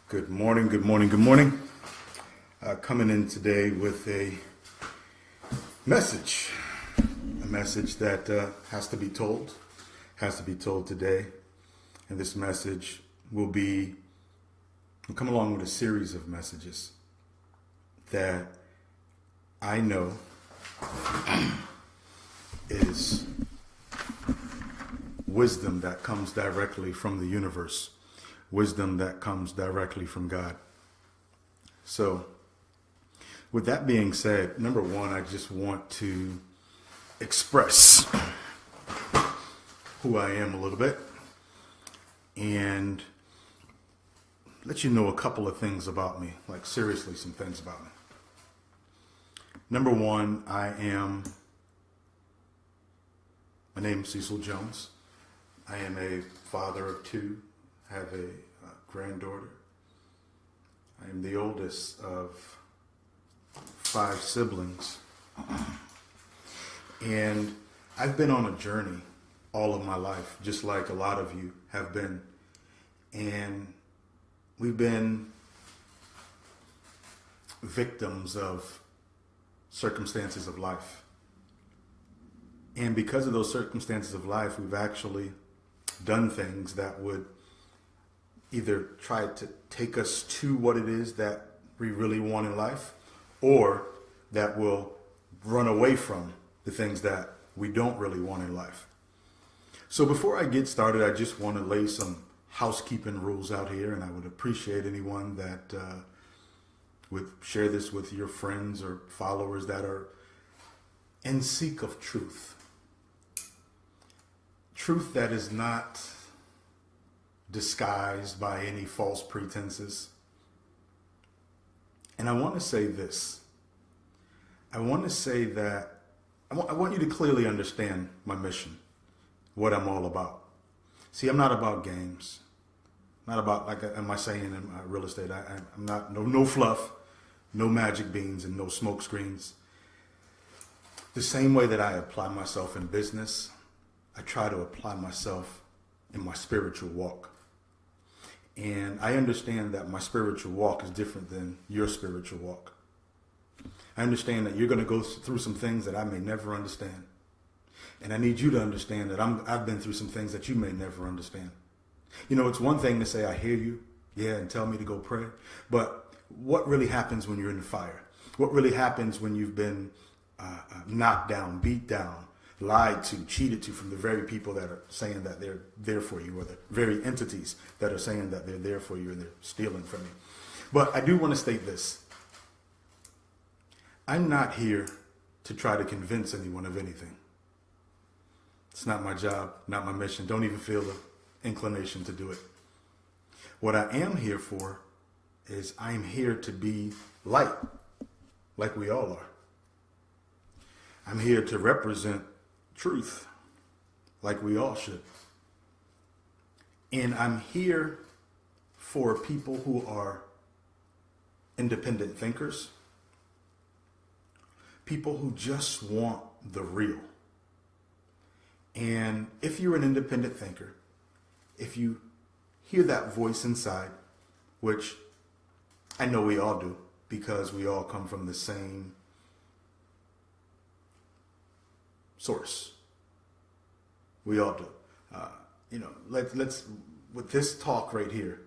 Good morning, good morning, good morning. Coming in today with a message that has to be told today. And this message will come along with a series of messages that I know is wisdom that comes directly from the universe. Wisdom that comes directly from God. So, with that being said, number one, I just want to express who I am a little bit and let you know a couple of things about me, like seriously some things about me. Number one, my name is Cecil Jones. I am a father of two. Have a granddaughter. I am the oldest of 5 siblings. And I've been on a journey all of my life, just like a lot of you have been. And we've been victims of circumstances of life. And because of those circumstances of life, we've actually done things that would either try to take us to what it is that we really want in life, or that will run away from the things that we don't really want in life. So before I get started, I just want to lay some housekeeping rules out here, and I would appreciate anyone that would share this with your friends or followers that are in seek of truth. Truth that is not disguised by any false pretenses. And I want to say this. I want to say that I want you to clearly understand my mission, what I'm all about. See, I'm not about games. Not about, like am I saying in real estate, I'm not, no fluff, no magic beans, and no smoke screens. The same way that I apply myself in business, I try to apply myself in my spiritual walk. And I understand that my spiritual walk is different than your spiritual walk. I understand that you're going to go through some things that I may never understand. And I need you to understand that I've been through some things that you may never understand. You know, it's one thing to say, I hear you, and tell me to go pray. But what really happens when you're in the fire? What really happens when you've been knocked down, beat down, lied to, cheated to from the very people that are saying that they're there for you, or the very entities that are saying that they're there for you and they're stealing from you. But I do want to state this. I'm not here to try to convince anyone of anything. It's not my job, not my mission. Don't even feel the inclination to do it. What I am here for is I'm here to be light, like we all are. I'm here to represent truth, like we all should. And I'm here for people who are independent thinkers, people who just want the real. And if you're an independent thinker, if you hear that voice inside, which I know we all do, because we all come from the same source. We all do. Let's with this talk right here,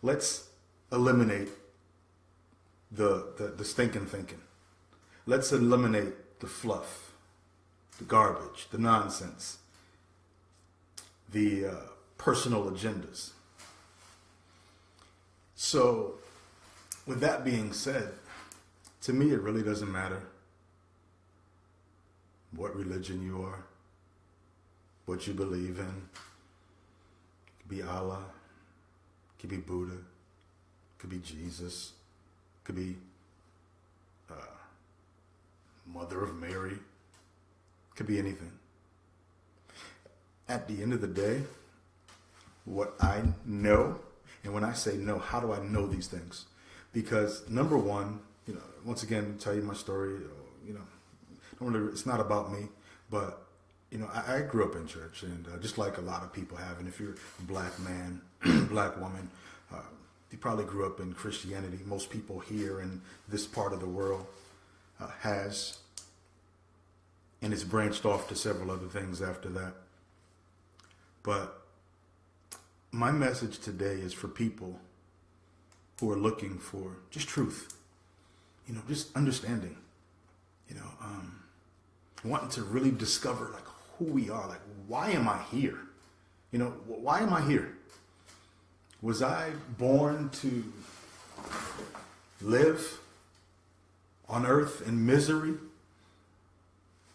let's eliminate the stinking thinking. Let's eliminate the fluff, the garbage, the nonsense, the personal agendas. So, with that being said, to me it really doesn't matter what religion you are, what you believe in. It could be Allah, it could be Buddha, it could be Jesus, it could be Mother of Mary, it could be anything. At the end of the day, what I know, and when I say know, how do I know these things? Because number one, once again, tell you my story, it's not about me, but I grew up in church, and just like a lot of people have, and if you're a black man, black woman, You probably grew up in Christianity. Most people here in this part of the world has. And it's branched off to several other things after that. But my message today is for people who are looking for just truth, just understanding, wanting to really discover like who we are, like why am I here? Why am I here? Was I born to live on earth in misery?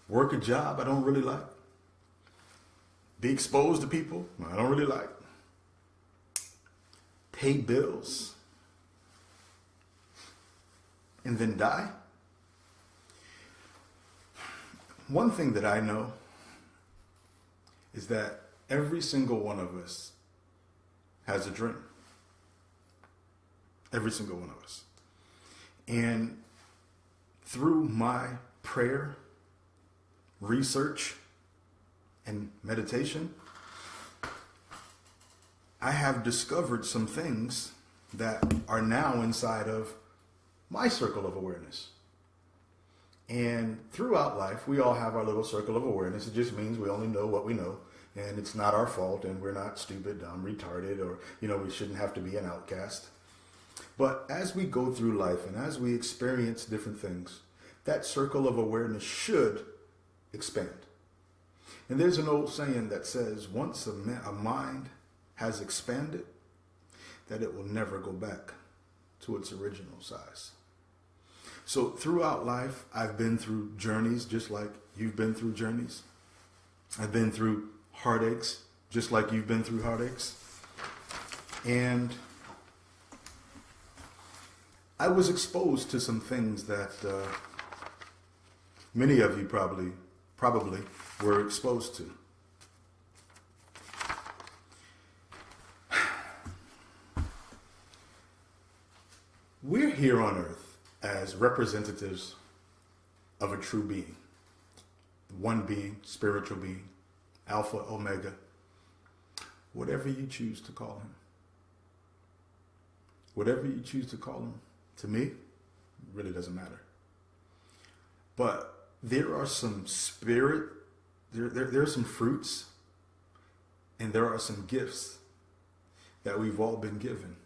Work a job I don't really like? Be exposed to people I don't really like? Pay bills? And then die? One thing that I know is that every single one of us has a dream. Every single one of us. And through my prayer, research, and meditation, I have discovered some things that are now inside of my circle of awareness. And throughout life, we all have our little circle of awareness. It just means we only know what we know, and it's not our fault, and we're not stupid, dumb, retarded, or, we shouldn't have to be an outcast. But as we go through life and as we experience different things, that circle of awareness should expand. And there's an old saying that says, once a mind has expanded, that it will never go back to its original size. So throughout life, I've been through journeys just like you've been through journeys. I've been through heartaches just like you've been through heartaches. And I was exposed to some things that many of you probably were exposed to. We're here on earth as representatives of a true being. One being, spiritual being, Alpha, Omega, whatever you choose to call him. Whatever you choose to call him, to me, it really doesn't matter. But there are some there are some fruits, and there are some gifts that we've all been given.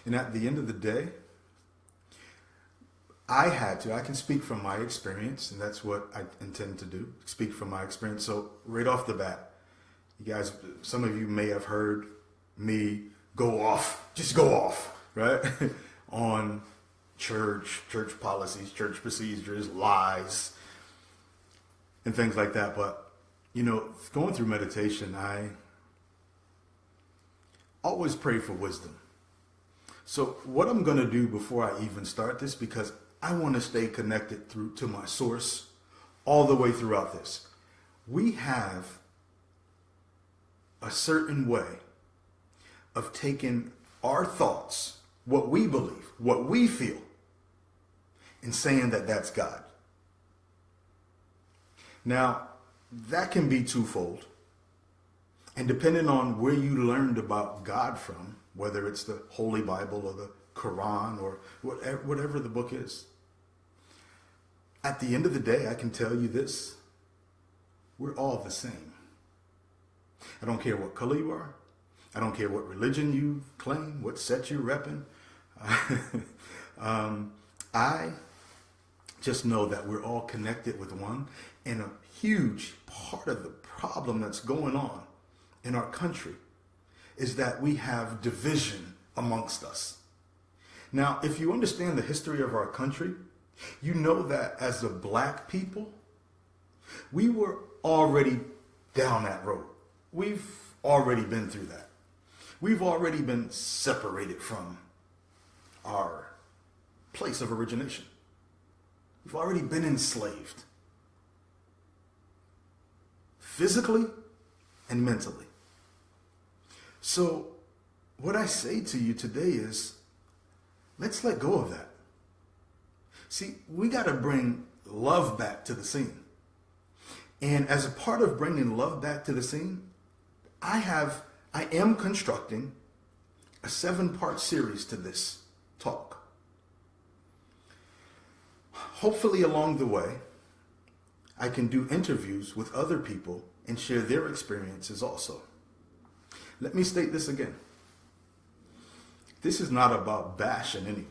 And at the end of the day, I can speak from my experience, and that's what I intend to do, speak from my experience. So right off the bat, you guys, some of you may have heard me go off, right? On church policies, church procedures, lies, and things like that. But, going through meditation, I always pray for wisdom. So what I'm going to do before I even start this, because I want to stay connected to my source all the way throughout this. We have a certain way of taking our thoughts, what we believe, what we feel, and saying that that's God. Now, that can be twofold. And depending on where you learned about God from, whether it's the Holy Bible or the Quran or whatever the book is, at the end of the day, I can tell you this: we're all the same. I don't care what color you are. I don't care what religion you claim, what set you're repping. I just know that we're all connected with one. And a huge part of the problem that's going on in our country is that we have division amongst us. Now, if you understand the history of our country, you know that as a black people, we were already down that road. We've already been through that. We've already been separated from our place of origination. We've already been enslaved, physically and mentally. So what I say to you today is, let's let go of that. See, we got to bring love back to the scene. And as a part of bringing love back to the scene, I am constructing a 7-part series to this talk. Hopefully along the way, I can do interviews with other people and share their experiences also. Let me state this again. This is not about bashing anyone.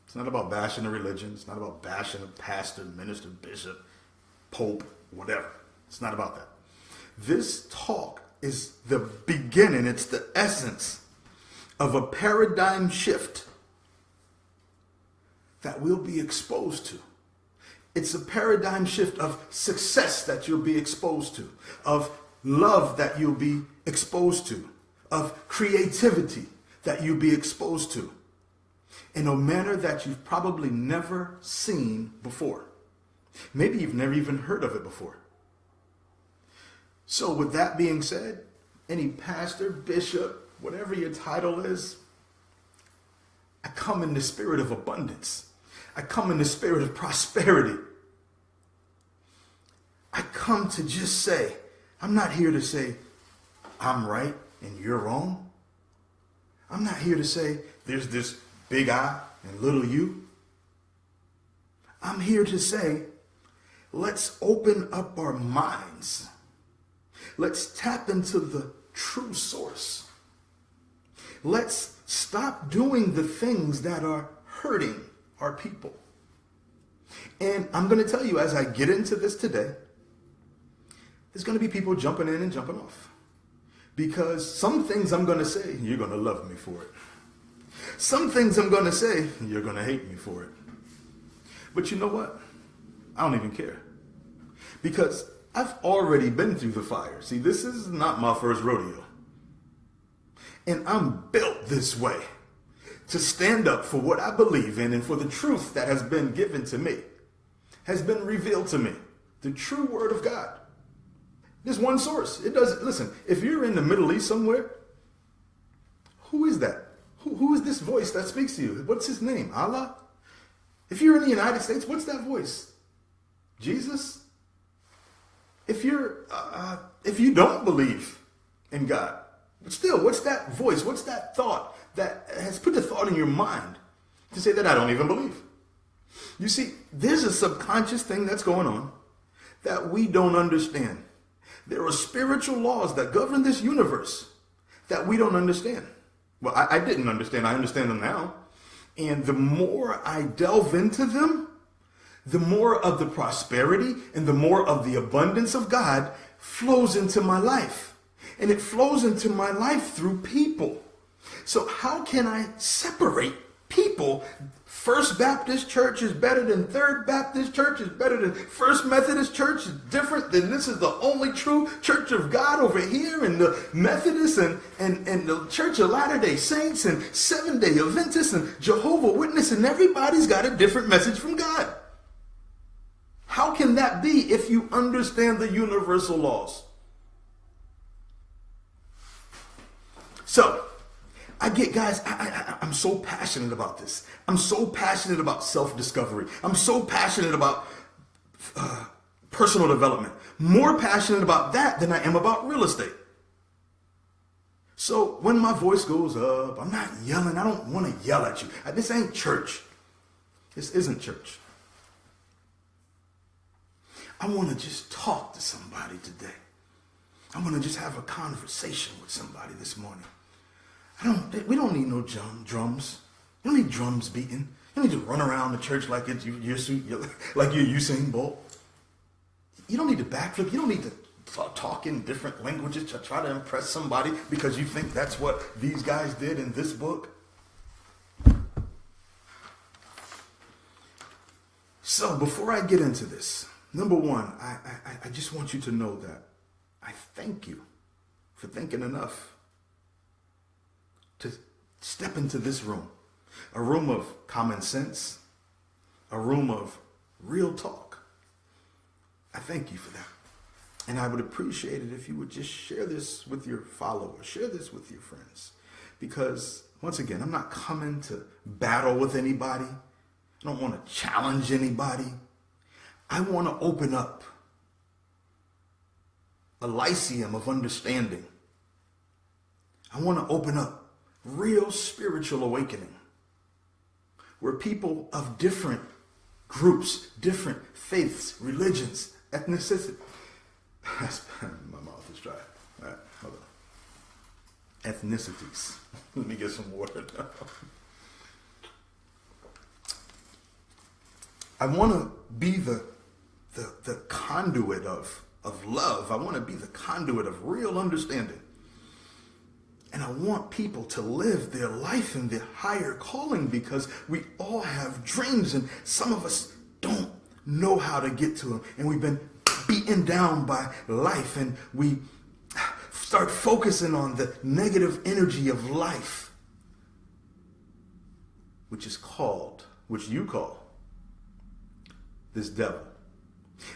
It's not about bashing a religion. It's not about bashing a pastor, minister, bishop, pope, whatever. It's not about that. This talk is the beginning. It's the essence of a paradigm shift that we'll be exposed to. It's a paradigm shift of success that you'll be exposed to, of love that you'll be exposed to, of creativity that you'll be exposed to in a manner that you've probably never seen before. Maybe you've never even heard of it before. So with that being said, any pastor, bishop, whatever your title is, I come in the spirit of abundance. I come in the spirit of prosperity. I come to just say, I'm not here to say I'm right and you're wrong. I'm not here to say there's this big I and little you. I'm here to say, let's open up our minds. Let's tap into the true source. Let's stop doing the things that are hurting our people. And I'm going to tell you, as I get into this today, there's going to be people jumping in and jumping off. Because some things I'm going to say, you're going to love me for it. Some things I'm going to say, you're going to hate me for it. But you know what? I don't even care. Because I've already been through the fire. See, this is not my first rodeo. And I'm built this way to stand up for what I believe in and for the truth that has been given to me, has been revealed to me, the true word of God. There's one source. It doesn't, listen, if you're in the Middle East somewhere, who is that? Who is this voice that speaks to you? What's his name? Allah? If you're in the United States, what's that voice? Jesus? If you don't believe in God, but still, what's that voice? What's that thought that has put the thought in your mind to say that I don't even believe? You see, there's a subconscious thing that's going on that we don't understand. There are spiritual laws that govern this universe that we don't understand. Well, I didn't understand. I understand them now. And the more I delve into them, the more of the prosperity and the more of the abundance of God flows into my life. And it flows into my life through people. So how can I separate people? First Baptist Church is better than Third Baptist Church, is better than First Methodist Church, is different than this is the only true Church of God over here, and the Methodists and the Church of Latter-day Saints and Seventh-day Adventists and Jehovah's Witness, and everybody's got a different message from God. How can that be if you understand the universal laws? So, I get, guys, I'm so passionate about this. I'm so passionate about self-discovery. I'm so passionate about personal development. More passionate about that than I am about real estate. So when my voice goes up, I'm not yelling. I don't want to yell at you. This ain't church. This isn't church. I want to just talk to somebody today. I want to just have a conversation with somebody this morning. We don't need no drums. You don't need drums beating. You don't need to run around the church like you're Usain Bolt. You don't need to backflip. You don't need to talk in different languages to try to impress somebody because you think that's what these guys did in this book. So before I get into this, number one, I just want you to know that I thank you for thinking enough to step into this room, a room of common sense, a room of real talk. I thank you for that. And I would appreciate it if you would just share this with your followers, share this with your friends. Because once again, I'm not coming to battle with anybody. I don't want to challenge anybody. I want to open up a lyceum of understanding. I want to open up real spiritual awakening, where people of different groups, different faiths, religions, ethnicities. My mouth is dry. All right, hold on. Ethnicities. Let me get some water now. I want to be the conduit of love. I want to be the conduit of real understanding. And I want people to live their life in their higher calling, because we all have dreams and some of us don't know how to get to them. And we've been beaten down by life and we start focusing on the negative energy of life, which you call this devil.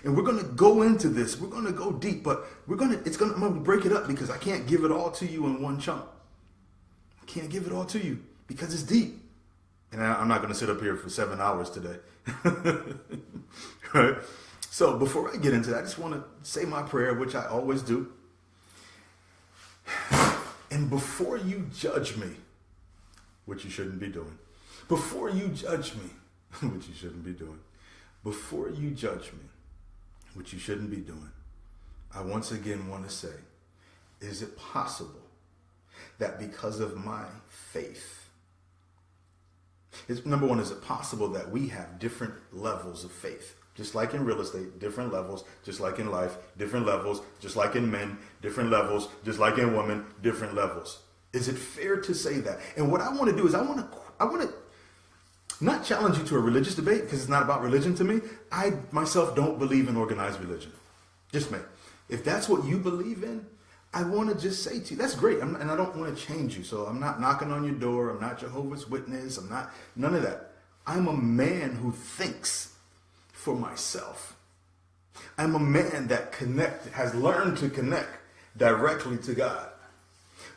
And we're going to go into this. We're going to go deep, but I'm going to break it up, because I can't give it all to you in one chunk. I can't give it all to you because it's deep. And I'm not going to sit up here for 7 hours today. Right? So before I get into that, I just want to say my prayer, which I always do. And before you judge me, which you shouldn't be doing, before you judge me, which you shouldn't be doing, before you judge me, which you shouldn't be doing, I once again want to say, is it possible that because of my faith, number one, is it possible that we have different levels of faith? Just like in real estate, different levels, just like in life, different levels, just like in men, different levels, just like in women, different levels. Is it fair to say that? And what I want to do is I want to not challenge you to a religious debate, because it's not about religion to me. I myself don't believe in organized religion. Just me. If that's what you believe in, I want to just say to you, that's great. And I don't want to change you. So I'm not knocking on your door. I'm not Jehovah's Witness. I'm not none of that. I'm a man who thinks for myself. I'm a man that has learned to connect directly to God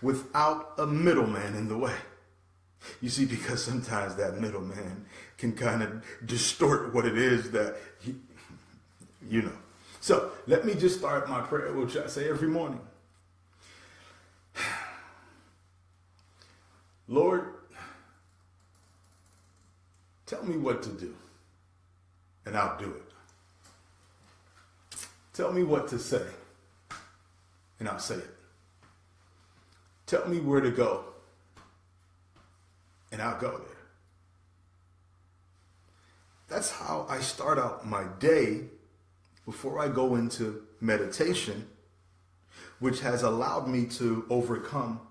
without a middleman in the way. You see, because sometimes that middleman can kind of distort what it is that you know. So let me just start my prayer, which I say every morning. Lord, tell me what to do, and I'll do it. Tell me what to say, and I'll say it. Tell me where to go, and I'll go there. That's how I start out my day before I go into meditation, which has allowed me to overcome.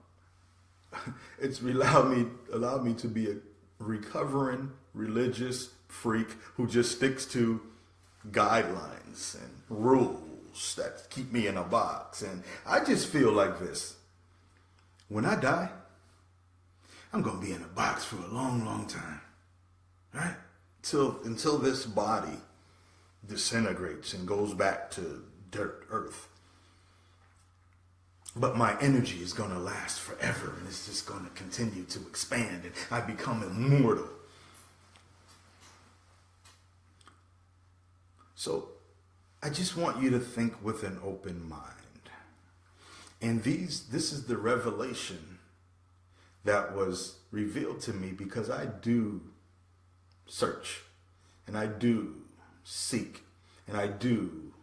It's allowed me to be a recovering religious freak who just sticks to guidelines and rules that keep me in a box. And I just feel like this. When I die, I'm going to be in a box for a long, long time, right? Until this body disintegrates and goes back to dirt, earth. But my energy is going to last forever, and it's just going to continue to expand, and I become immortal. So I just want you to think with an open mind. And this is the revelation that was revealed to me because I do search, and I do seek, and I do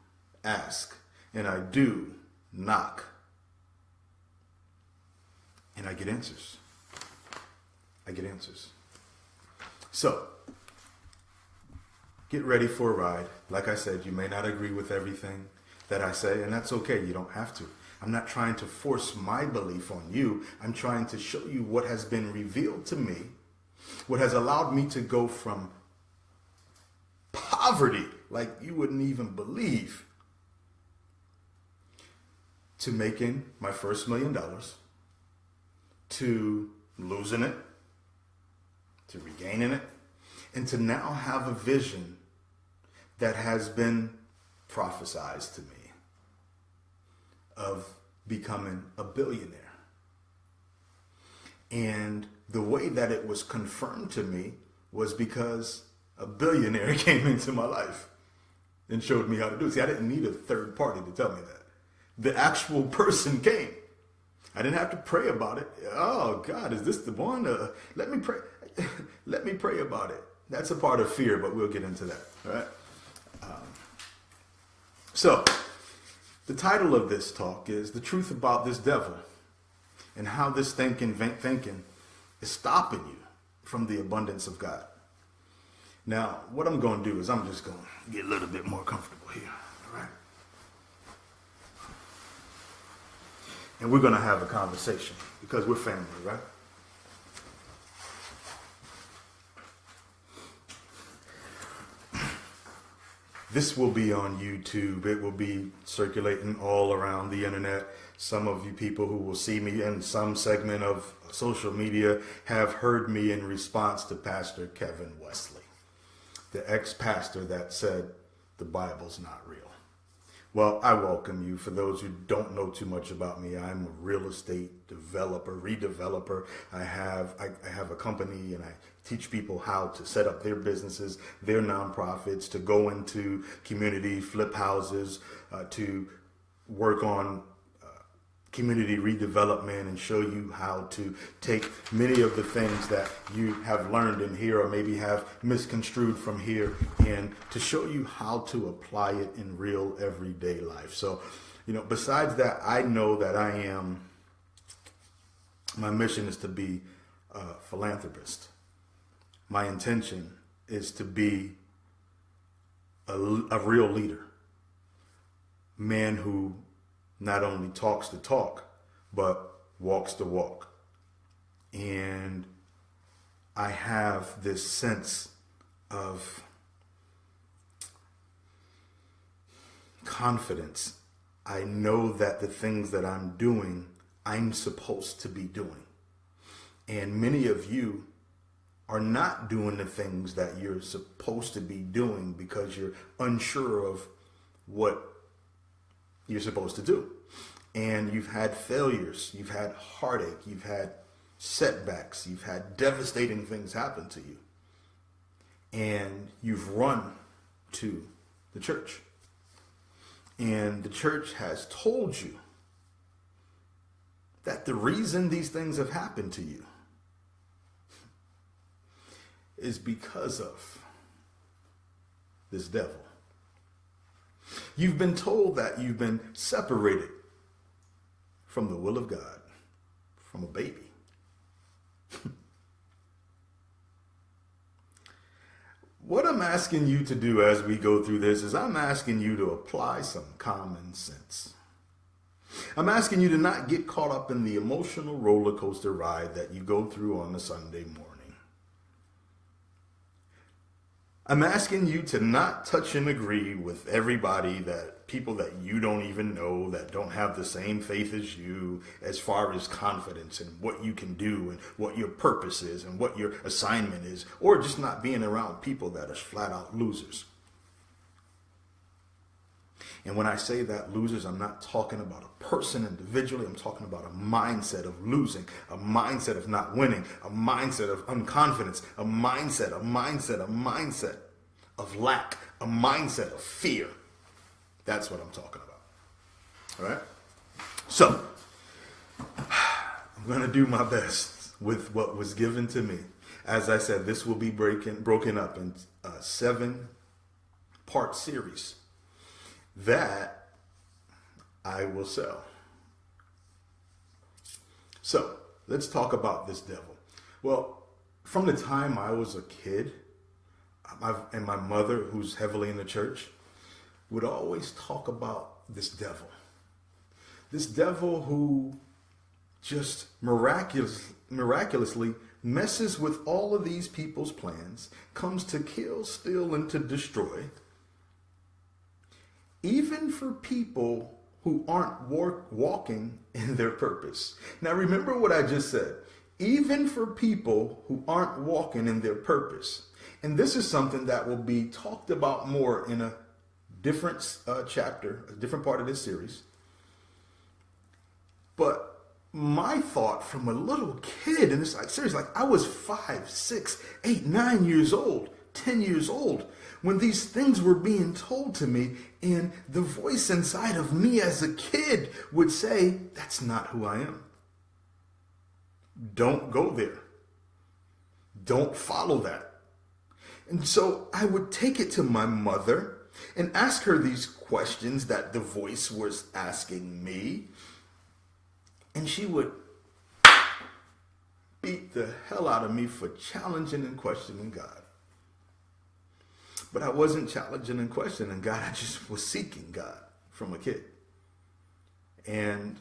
ask, and I do knock, and I get answers. So get ready for a ride. Like I said, you may not agree with everything that I say, and that's okay. You don't have to. I'm not trying to force my belief on you. I'm trying to show you what has been revealed to me, what has allowed me to go from poverty, like you wouldn't even believe, to making my first $1 million, to losing it, to regaining it, and to now have a vision that has been prophesied to me of becoming a billionaire. And the way that it was confirmed to me was because a billionaire came into my life and showed me how to do it. See, I didn't need a third party to tell me that. The actual person came. I didn't have to pray about it. Oh God, is this the one? Let me pray. Let me pray about it. That's a part of fear, but we'll get into that. All right. So the title of this talk is The Truth About This Devil and How This Thinking is Stopping You from the Abundance of God. Now, what I'm going to do is I'm just going to get a little bit more comfortable here. All right. And we're going to have a conversation because we're family, right? This will be on YouTube. It will be circulating all around the internet. Some of you people who will see me in some segment of social media have heard me in response to Pastor Kevin Wesley, the ex-pastor that said the Bible's not real. Well, I welcome you. For those who don't know too much about me, I'm a real estate developer, redeveloper. I have a company and I teach people how to set up their businesses, their nonprofits, to go into community, flip houses, to work on community redevelopment and show you how to take many of the things that you have learned in here or maybe have misconstrued from here and to show you how to apply it in real everyday life. So, besides that, I know that my mission is to be a philanthropist. My intention is to be a real leader, man who not only talks the talk, but walks the walk. And I have this sense of confidence. I know that the things that I'm doing, I'm supposed to be doing. And many of you are not doing the things that you're supposed to be doing because you're unsure of what you're supposed to do. And you've had failures, you've had heartache, you've had setbacks, you've had devastating things happen to you. And you've run to the church. And the church has told you that the reason these things have happened to you is because of this devil. You've been told that you've been separated from the will of God, from a baby. What I'm asking you to do as we go through this is I'm asking you to apply some common sense. I'm asking you to not get caught up in the emotional roller coaster ride that you go through on a Sunday morning. I'm asking you to not touch and agree with everybody, that people that you don't even know, that don't have the same faith as you as far as confidence and what you can do and what your purpose is and what your assignment is, or just not being around people that are flat out losers. And when I say that losers, I'm not talking about a person individually. I'm talking about a mindset of losing, a mindset of not winning, a mindset of unconfidence, a mindset of lack, a mindset of fear. That's what I'm talking about. All right? So, I'm going to do my best with what was given to me. As I said, this will be broken up in a 7-part series that I will sell. So, let's talk about this devil. Well, from the time I was a kid, and my mother, who's heavily in the church, would always talk about this devil. This devil who just miraculously messes with all of these people's plans, comes to kill, steal, and to destroy. Even for people who aren't walking in their purpose. Now remember what I just said. Even for people who aren't walking in their purpose. And this is something that will be talked about more in a different chapter, a different part of this series. But my thought from a little kid, and it's like, seriously, like I was 5, 6, 8, 9 years old, 10 years old, when these things were being told to me, and the voice inside of me as a kid would say, that's not who I am. Don't go there. Don't follow that. And so I would take it to my mother and ask her these questions that the voice was asking me. And she would beat the hell out of me for challenging and questioning God. But I wasn't challenging and questioning God. I just was seeking God from a kid. And,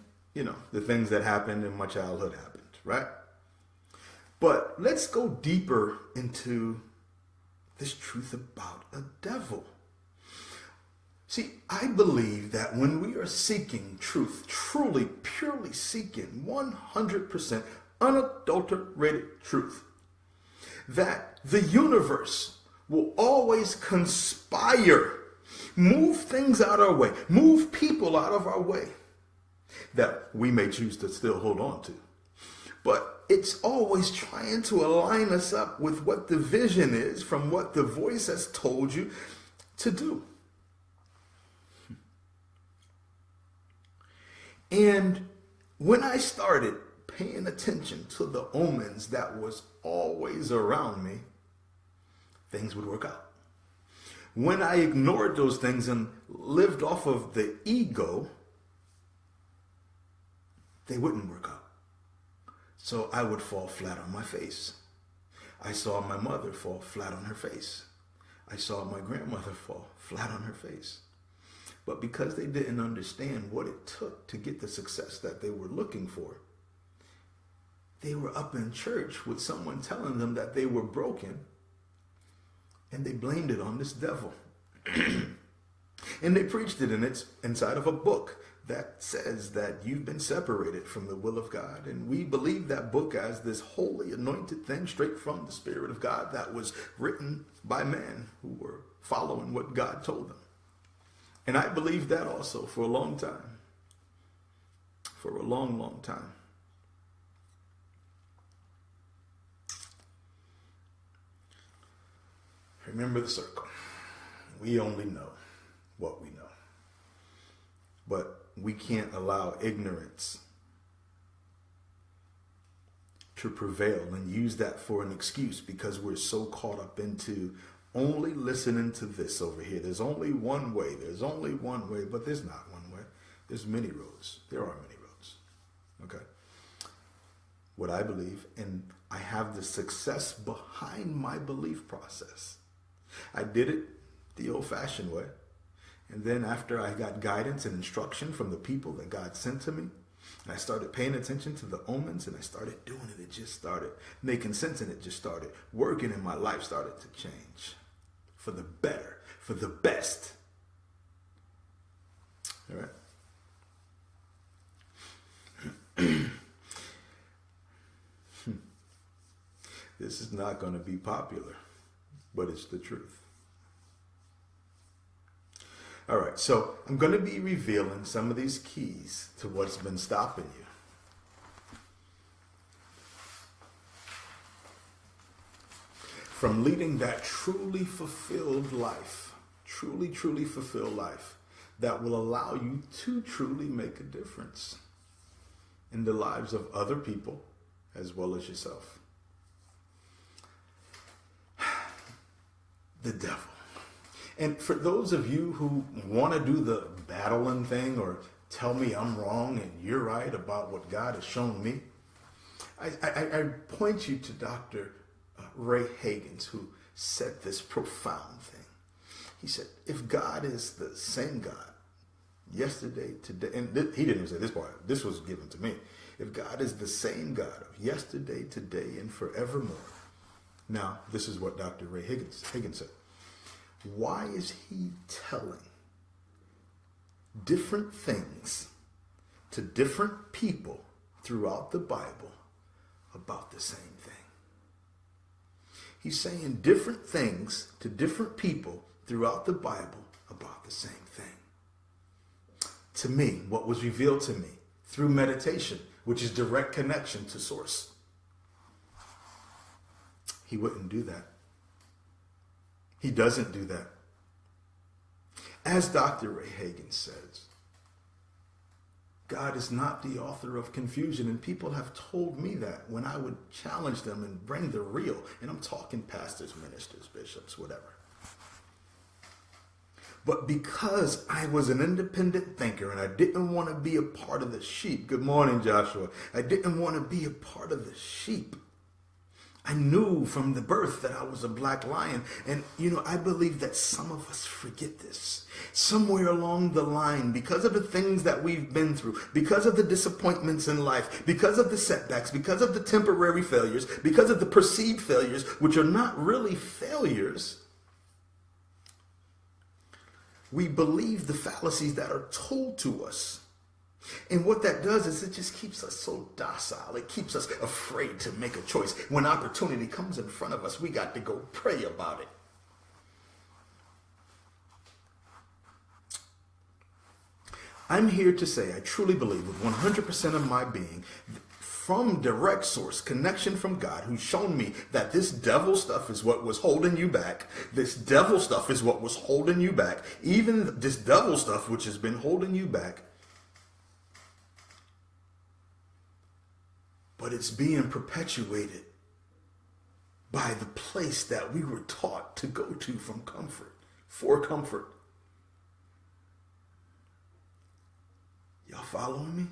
the things that happened in my childhood happened, right? But let's go deeper into this truth about a devil. See, I believe that when we are seeking truth, truly, purely seeking 100% unadulterated truth, that the universe will always conspire, move things out of our way, move people out of our way that we may choose to still hold on to. But it's always trying to align us up with what the vision is from what the voice has told you to do. And when I started paying attention to the omens that was always around me, things would work out. When I ignored those things and lived off of the ego, they wouldn't work out. So I would fall flat on my face. I saw my mother fall flat on her face. I saw my grandmother fall flat on her face. But because they didn't understand what it took to get the success that they were looking for, they were up in church with someone telling them that they were broken, and they blamed it on this devil. And they preached it, and it's inside of a book that says that you've been separated from the will of God. And we believe that book as this holy anointed thing straight from the Spirit of God that was written by men who were following what God told them. And I believed that also for a long time. For a long, long time. Remember the circle. We only know what we know. But we can't allow ignorance to prevail and use that for an excuse because we're so caught up into only listening to this over here. There's only one way. There's only one way, but there's not one way. There's many roads. There are many roads. Okay. What I believe, and I have the success behind my belief process. I did it the old-fashioned way. And then after I got guidance and instruction from the people that God sent to me, and I started paying attention to the omens, and I started doing it, it just started making sense, and it just started working, and my life started to change for the better, for the best. All right. This is not going to be popular, but it's the truth. All right, so I'm going to be revealing some of these keys to what's been stopping you. From leading that truly fulfilled life, truly fulfilled life that will allow you to truly make a difference in the lives of other people as well as yourself. The devil. And for those of you who want to do the battling thing or tell me I'm wrong and you're right about what God has shown me, I point you to Dr. Ray Hagins, who said this profound thing. He said, if God is the same God yesterday, today, and he didn't even say this part, this was given to me. If God is the same God of yesterday, today, and forevermore. Now, this is what Dr. Ray Hagins said. Why is he telling different things to different people throughout the Bible about the same thing? He's saying different things to different people throughout the Bible about the same thing. To me, what was revealed to me through meditation, which is direct connection to source, he wouldn't do that. He doesn't do that. As Dr. Ray Hagins says, God is not the author of confusion. And people have told me that when I would challenge them and bring the real. And I'm talking pastors, ministers, bishops, whatever. But because I was an independent thinker and I didn't want to be a part of the sheep. Good morning, Joshua. I didn't want to be a part of the sheep. I knew from the birth that I was a black lion. And, I believe that some of us forget this. Somewhere along the line, because of the things that we've been through, because of the disappointments in life, because of the setbacks, because of the temporary failures, because of the perceived failures, which are not really failures, we believe the fallacies that are told to us. And what that does is it just keeps us so docile. It keeps us afraid to make a choice. When opportunity comes in front of us, we got to go pray about it. I'm here to say I truly believe with 100% of my being, from direct source, connection from God, who's shown me that this devil stuff is what was holding you back. This devil stuff is what was holding you back. Even this devil stuff, which has been holding you back, but it's being perpetuated by the place that we were taught to go to from comfort, for comfort. Y'all following me?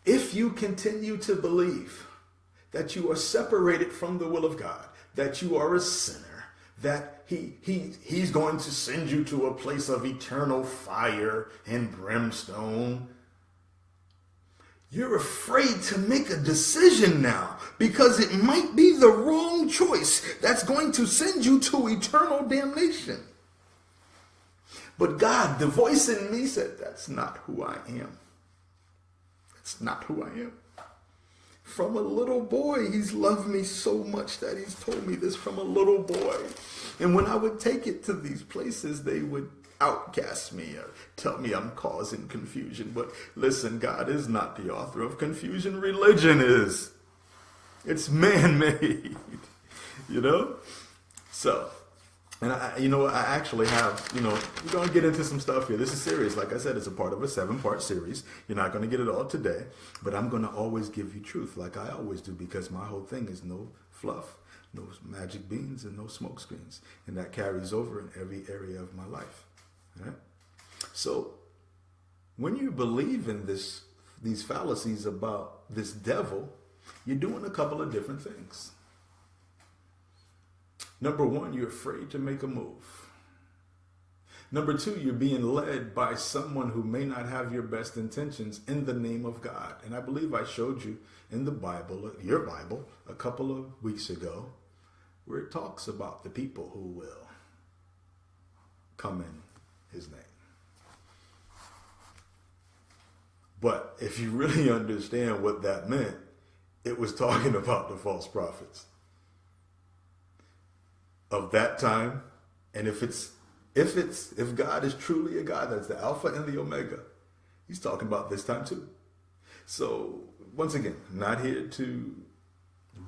If you continue to believe that you are separated from the will of God, that you are a sinner, that he's going to send you to a place of eternal fire and brimstone, you're afraid to make a decision now because it might be the wrong choice that's going to send you to eternal damnation. But God, the voice in me said, that's not who I am. That's not who I am. From a little boy, he's loved me so much that he's told me this from a little boy. And when I would take it to these places, they would outcast me or tell me I'm causing confusion. But listen, God is not the author of confusion. Religion is. It's man-made, So, and I actually have, we're going to get into some stuff here. This is serious. Like I said, it's a part of a 7-part series. You're not going to get it all today, but I'm going to always give you truth like I always do, because my whole thing is no fluff, no magic beans, and no smoke screens. And that carries over in every area of my life. All right? So when you believe in these fallacies about this devil, you're doing a couple of different things. Number one, you're afraid to make a move. Number two, you're being led by someone who may not have your best intentions in the name of God. And I believe I showed you in the Bible, your Bible, a couple of weeks ago, where it talks about the people who will come in his name. But if you really understand what that meant, it was talking about the false prophets of that time. And if God is truly a God that's the Alpha and the Omega, he's talking about this time too. So once again, I'm not here to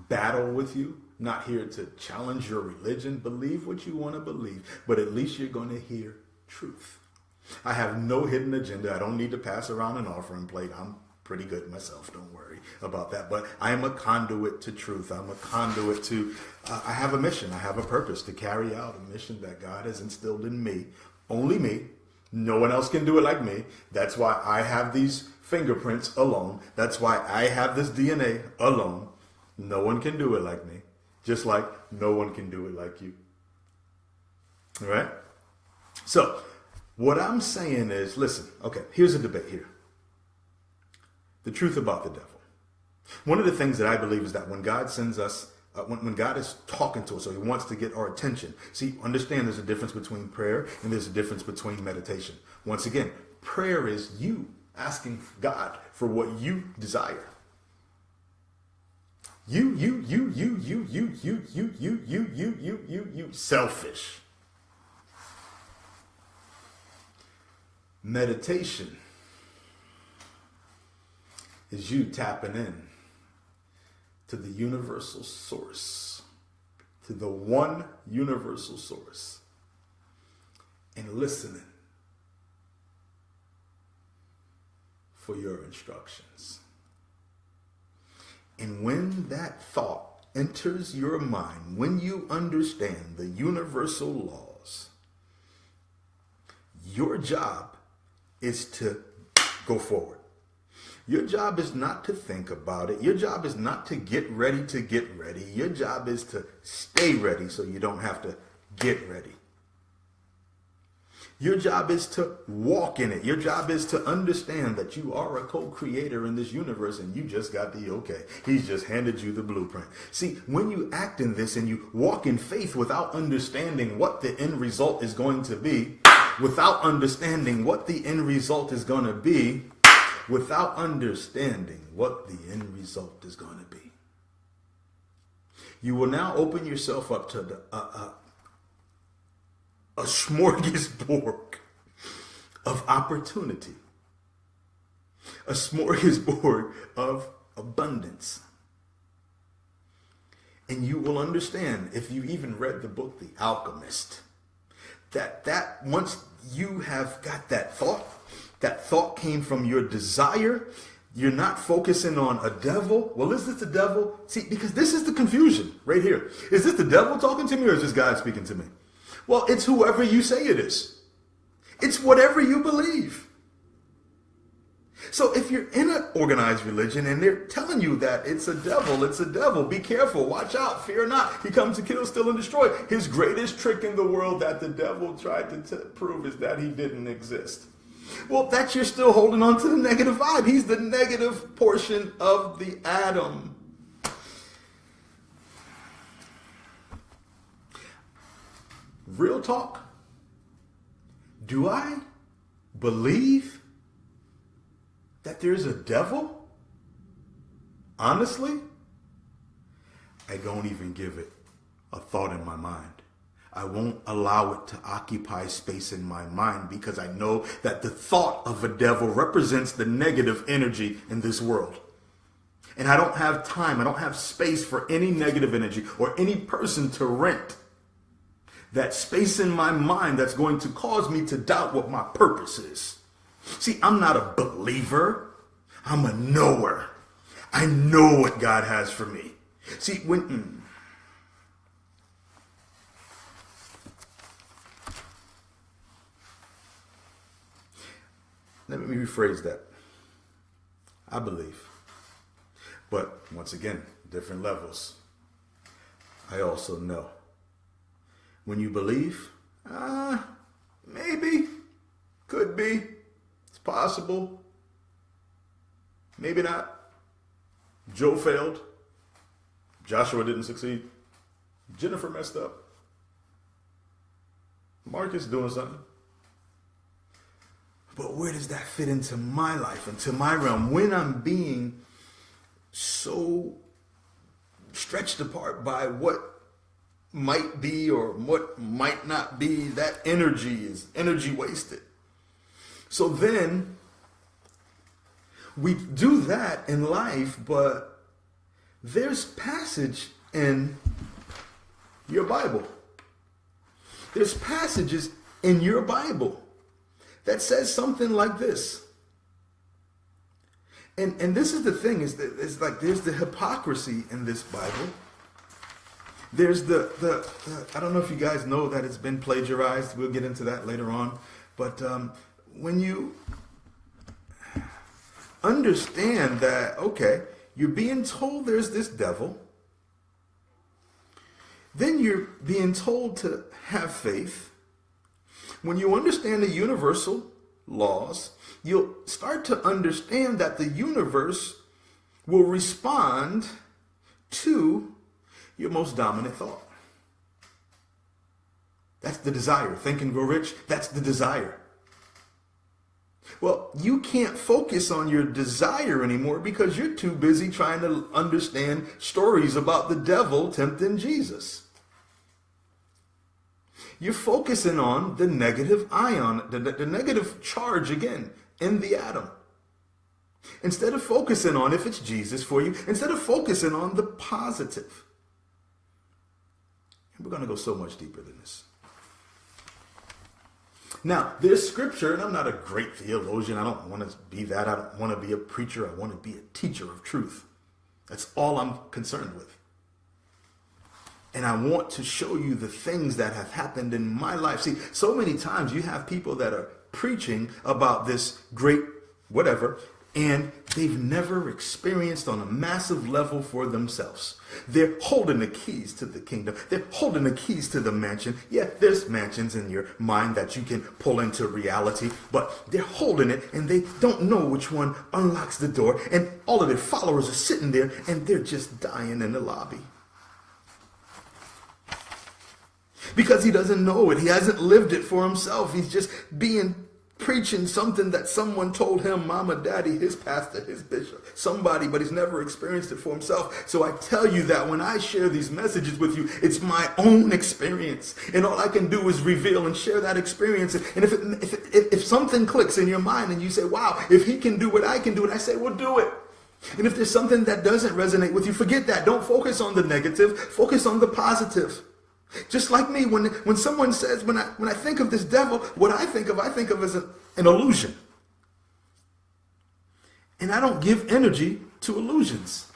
battle with you, not here to challenge your religion. Believe what you want to believe, but at least you're going to hear truth. I have no hidden agenda. I don't need to pass around an offering plate. I'm pretty good myself. Don't worry about that. But I am a conduit to truth. I'm a conduit to, I have a mission. I have a purpose to carry out a mission that God has instilled in me. Only me. No one else can do it like me. That's why I have these fingerprints alone. That's why I have this DNA alone. No one can do it like me. Just like no one can do it like you. All right? So what I'm saying is, listen, okay, here's a debate here. The truth about the devil. One of the things that I believe is that when God sends us, when God is talking to us, or he wants to get our attention. See, understand there's a difference between prayer and there's a difference between meditation. Once again, prayer is you asking God for what you desire. You, selfish. Meditation is you tapping in to the universal source, to the one universal source, and listening for your instructions. And when that thought enters your mind, when you understand the universal laws, your job is to go forward. Your job is not to think about it. Your job is not to get ready to get ready. Your job is to stay ready so you don't have to get ready. Your job is to walk in it. Your job is to understand that you are a co-creator in this universe and you just got the okay. He's just handed you the blueprint. See, when you act in this and you walk in faith without understanding what the end result is going to be, without understanding what the end result is going to be, without understanding what the end result is going to be, you will now open yourself up to a smorgasbord of opportunity, a smorgasbord of abundance. And you will understand, if you even read the book, The Alchemist, that once you have got that thought came from your desire. You're not focusing on a devil. Well, is this the devil? See, because this is the confusion right here. Is this the devil talking to me or is this God speaking to me? Well, it's whoever you say it is. It's whatever you believe. So if you're in an organized religion and they're telling you that it's a devil, be careful, watch out, fear not. He comes to kill, steal, and destroy. His greatest trick in the world that the devil tried to prove is that he didn't exist. Well, that you're still holding on to the negative vibe. He's the negative portion of the atom. Real talk. Do I believe that there's a devil? Honestly, I don't even give it a thought in my mind. I won't allow it to occupy space in my mind because I know that the thought of a devil represents the negative energy in this world. And I don't have time, I don't have space for any negative energy or any person to rent that space in my mind that's going to cause me to doubt what my purpose is. See, I'm not a believer, I'm a knower. I know what God has for me. See, let me rephrase that. I believe. But once again, different levels. I also know. When you believe, maybe, could be, it's possible, maybe not. Joe failed. Joshua didn't succeed. Jennifer messed up. Marcus doing something. But where does that fit into my life, into my realm, when I'm being so stretched apart by what might be or what might not be? That energy is energy wasted. So then we do that in life, but there's passage in your Bible. There's passages in your Bible that says something like this. And this is the thing, is that it's like there's the hypocrisy in this Bible. There's the I don't know if you guys know that it's been plagiarized. We'll get into that later on. But when you understand that, okay, you're being told there's this devil, then you're being told to have faith. When you understand the universal laws, you'll start to understand that the universe will respond to your most dominant thought. That's the desire. Think and grow rich. That's the desire. Well, you can't focus on your desire anymore because you're too busy trying to understand stories about the devil tempting Jesus. You're focusing on the negative ion, the negative charge again in the atom. Instead of focusing on if it's Jesus for you, instead of focusing on the positive. And we're going to go so much deeper than this. Now, there's scripture, and I'm not a great theologian. I don't want to be that. I don't want to be a preacher. I want to be a teacher of truth. That's all I'm concerned with. And I want to show you the things that have happened in my life. See, so many times you have people that are preaching about this great whatever, and they've never experienced on a massive level for themselves. They're holding the keys to the kingdom. They're holding the keys to the mansion. Yeah, there's mansions in your mind that you can pull into reality, but they're holding it and they don't know which one unlocks the door. And all of their followers are sitting there and they're just dying in the lobby. Because he doesn't know it. He hasn't lived it for himself. He's just preaching something that someone told him, mama, daddy, his pastor, his bishop, somebody, but he's never experienced it for himself. So I tell you that when I share these messages with you, it's my own experience. And all I can do is reveal and share that experience. And if something clicks in your mind and you say, wow, if he can do it, I can do it, I say, well, do it. And if there's something that doesn't resonate with you, forget that. Don't focus on the negative. Focus on the positive. Just like me, when someone says, when I think of this devil, what I think of as an illusion. And I don't give energy to illusions.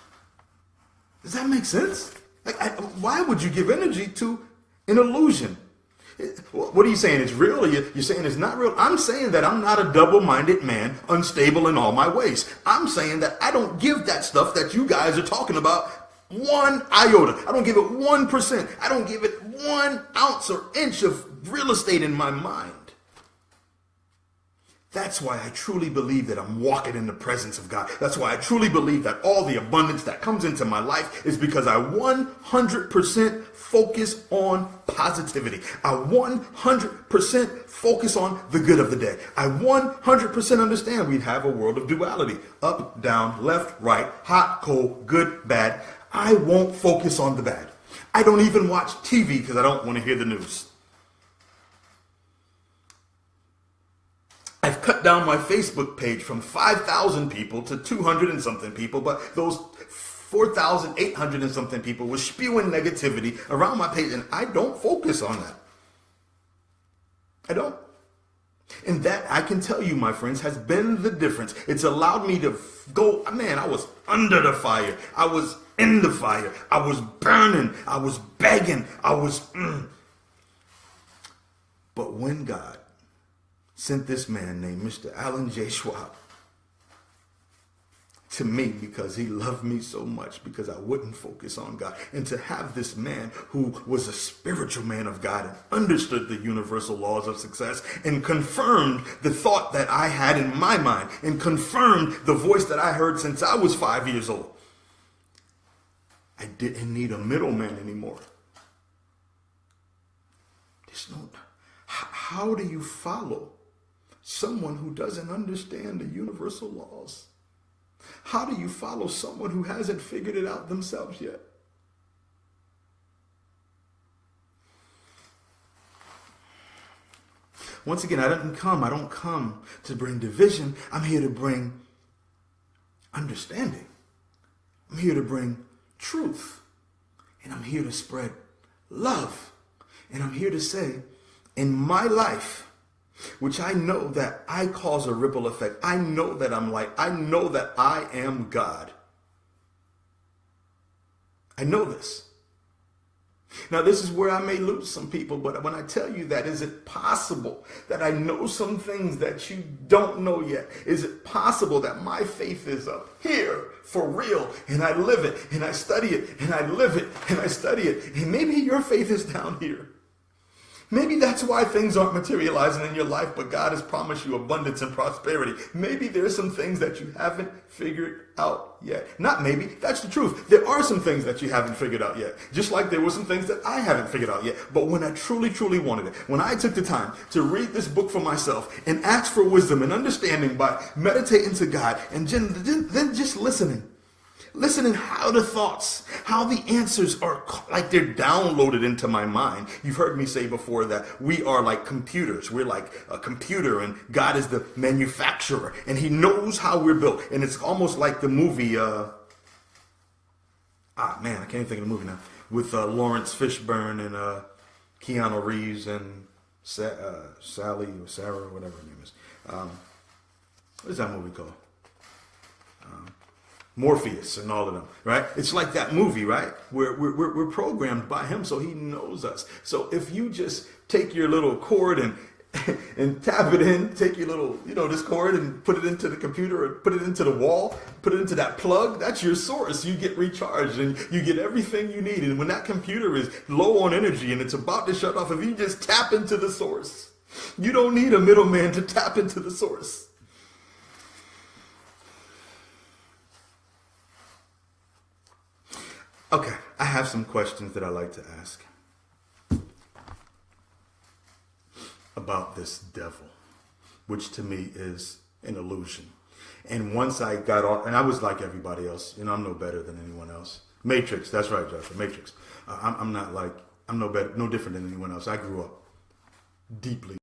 Does that make sense? Why would you give energy to an illusion? What are you saying? It's real, or you're saying it's not real? I'm saying that I'm not a double-minded man, unstable in all my ways. I'm saying that I don't give that stuff that you guys are talking about 1 iota. I don't give it 1%. I don't give it 1 ounce or inch of real estate in my mind. That's why I truly believe that I'm walking in the presence of God. That's why I truly believe that all the abundance that comes into my life is because I 100% focus on positivity. I 100% focus on the good of the day. I 100% understand we have a world of duality. Up, down, left, right, hot, cold, good, bad. I won't focus on the bad. I don't even watch TV because I don't want to hear the news. I've cut down my Facebook page from 5,000 people to 200 and something people, but those 4,800 and something people were spewing negativity around my page, and I don't focus on that. I don't. And that, I can tell you, my friends, has been the difference. It's allowed me to go, man, I was under the fire. I was in the fire. I was burning. I was begging. But when God sent this man named Mr. Alan J. Schwab to me because he loved me so much, because I wouldn't focus on God, and to have this man who was a spiritual man of God and understood the universal laws of success and confirmed the thought that I had in my mind and confirmed the voice that I heard since I was 5 years old. I didn't need a middleman anymore. How do you follow someone who doesn't understand the universal laws? How do you follow someone who hasn't figured it out themselves yet? Once again, I don't come to bring division. I'm here to bring understanding. I'm here to bring truth. And I'm here to spread love. And I'm here to say, in my life, which I know that I cause a ripple effect. I know that I'm light. I know that I am God. I know this. Now, this is where I may lose some people, but when I tell you that, is it possible that I know some things that you don't know yet? Is it possible that my faith is up here for real, and I live it, and I study it, and I live it, and I study it, and maybe your faith is down here? Maybe that's why things aren't materializing in your life, but God has promised you abundance and prosperity. Maybe there's some things that you haven't figured out yet. Not maybe, that's the truth. There are some things that you haven't figured out yet. Just like there were some things that I haven't figured out yet. But when I truly, truly wanted it, when I took the time to read this book for myself and ask for wisdom and understanding by meditating to God and then just listening how the thoughts, how the answers are like they're downloaded into my mind. You've heard me say before that we are like computers. We're like a computer, and God is the manufacturer, and he knows how we're built. And it's almost like the movie, I can't even think of the movie now, with Lawrence Fishburne and Keanu Reeves and Sally or Sarah or whatever her name is. What is that movie called? Morpheus and all of them, right? It's like that movie, right? We're programmed by him, so he knows us. So if you just take your little cord and tap it in, take your little, this cord and put it into the computer or put it into the wall, put it into that plug, that's your source. You get recharged and you get everything you need. And when that computer is low on energy and it's about to shut off, if you just tap into the source, you don't need a middleman to tap into the source. Okay, I have some questions that I like to ask about this devil, which to me is an illusion. And once I got on, and I was like everybody else, I'm no better than anyone else. Matrix, that's right, Joshua, Matrix. I'm no different than anyone else. I grew up deeply